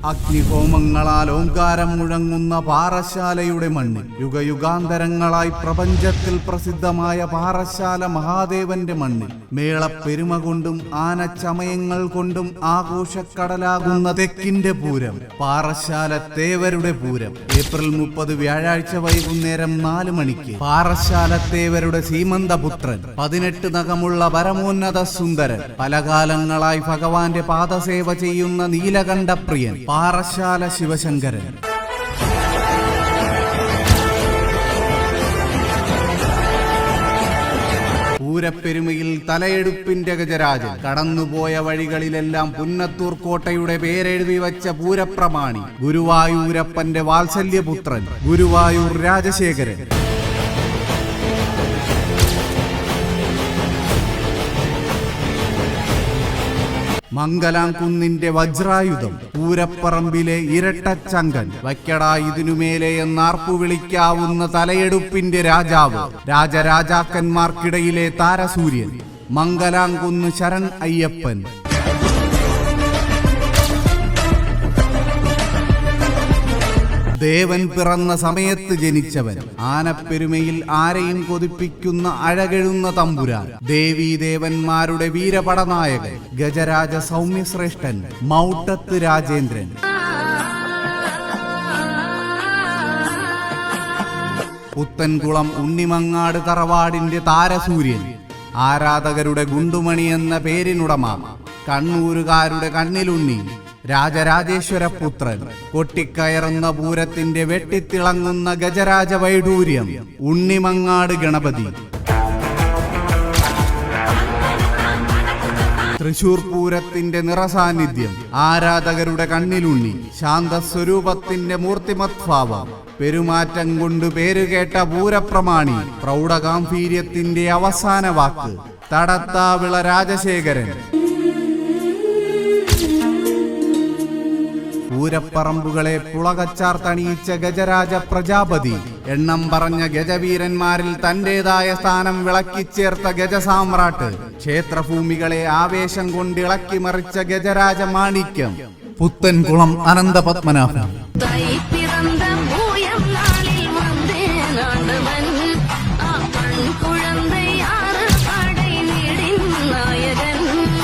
അഗ്നിഹോമങ്ങളാൽ ഓംകാരം മുഴങ്ങുന്ന പാറശാലയുടെ മണ്ണിൽ യുഗയുഗാന്തരങ്ങളായി പ്രപഞ്ചത്തിൽ പ്രസിദ്ധമായ പാറശാല മഹാദേവന്റെ മണ്ണിൽ മേളപ്പെരുമ കൊണ്ടും ആനച്ചമയങ്ങൾ കൊണ്ടും ആഘോഷക്കടലാകുന്ന തെക്കിന്റെ പൂരം പാറശാല തേവരുടെ പൂരം. ഏപ്രിൽ 30 വ്യാഴാഴ്ച വൈകുന്നേരം 4 മണിക്ക് പാറശാല തേവരുടെ സീമന്തപുത്രൻ 18 നഖമുള്ള പരമോന്നത സുന്ദരൻ പല കാലങ്ങളായി ഭഗവാന്റെ പാദസേവ ചെയ്യുന്ന നീലകണ്ഠപ്രിയൻ പാറശാല ശിവശങ്കരൻ. പൂരപ്പെരുമയിൽ തലയെടുപ്പിന്റെ ഗജരാജൻ കടന്നുപോയ വഴികളിലെല്ലാം പുന്നത്തൂർ കോട്ടയുടെ പേരെഴുതി വച്ച പൂരപ്രമാണി ഗുരുവായൂരപ്പന്റെ വാത്സല്യപുത്രൻ ഗുരുവായൂർ രാജശേഖരൻ. മംഗലാംകുന്നിന്റെ വജ്രായുധം പൂരപ്പറമ്പിലെ ഇരട്ടച്ചങ്കൻ വയ്ക്കടാ ഇതിനുമേലെ എന്നാർപ്പു വിളിക്കാവുന്ന തലയെടുപ്പിന്റെ രാജാവ് രാജരാജാക്കന്മാർക്കിടയിലെ താരസൂര്യൻ മംഗലാംകുന്ന് ശരൺ അയ്യപ്പൻ. ദേവൻ പിറന്ന സമയത്ത് ജനിച്ചവൻ ആനപ്പെരുമയിൽ ആരെയും കൊതിപ്പിക്കുന്ന അഴകെഴുന്ന തമ്പുരാൻ ദേവീദേവന്മാരുടെ വീരപടനായകൻ ഗജരാജ സൗമ്യശ്രേഷ്ഠൻ മൗട്ടത്ത് രാജേന്ദ്രൻ. പുത്തൻകുളം ഉണ്ണിമങ്ങാട് തറവാടിന്റെ താരസൂര്യൻ ആരാധകരുടെ ഗുണ്ടുമണി എന്ന പേരിനുടമ കണ്ണൂരുകാരുടെ കണ്ണിലുണ്ണി രാജരാജേശ്വരപുത്രൻ കൊട്ടിക്കയറുന്ന പൂരത്തിന്റെ വെട്ടിത്തിളങ്ങുന്ന ഗജരാജ വൈഡൂര്യം ഉണ്ണിമങ്ങാട് ഗണപതി. തൃശൂർ പൂരത്തിന്റെ നിറസാന്നിധ്യം ആരാധകരുടെ കണ്ണിലുണ്ണി ശാന്തസ്വരൂപത്തിന്റെ മൂർത്തിമത്ഭാവം പെരുമാറ്റം കൊണ്ട് പേരുകേട്ട പൂരപ്രമാണി പ്രൗഢഗാംഭീര്യത്തിന്റെ അവസാന വാക്ക് തടത്താവിള രാജശേഖരൻ. പൂരപ്പറമ്പുകളെ പുളകച്ചാർത്തണിയിച്ച ഗജരാജ പ്രജാപതി എണ്ണം പറഞ്ഞ ഗജവീരന്മാരിൽ തന്റേതായ സ്ഥാനം വിളക്കിച്ചേർത്ത ഗജസാമ്രാട്ട് ക്ഷേത്രഭൂമികളെ ആവേശം കൊണ്ട് ഇളക്കിമറിച്ച ഗജരാജ മാണിക്യം പുത്തൻകുളം അനന്തപത്മനാഭൻ.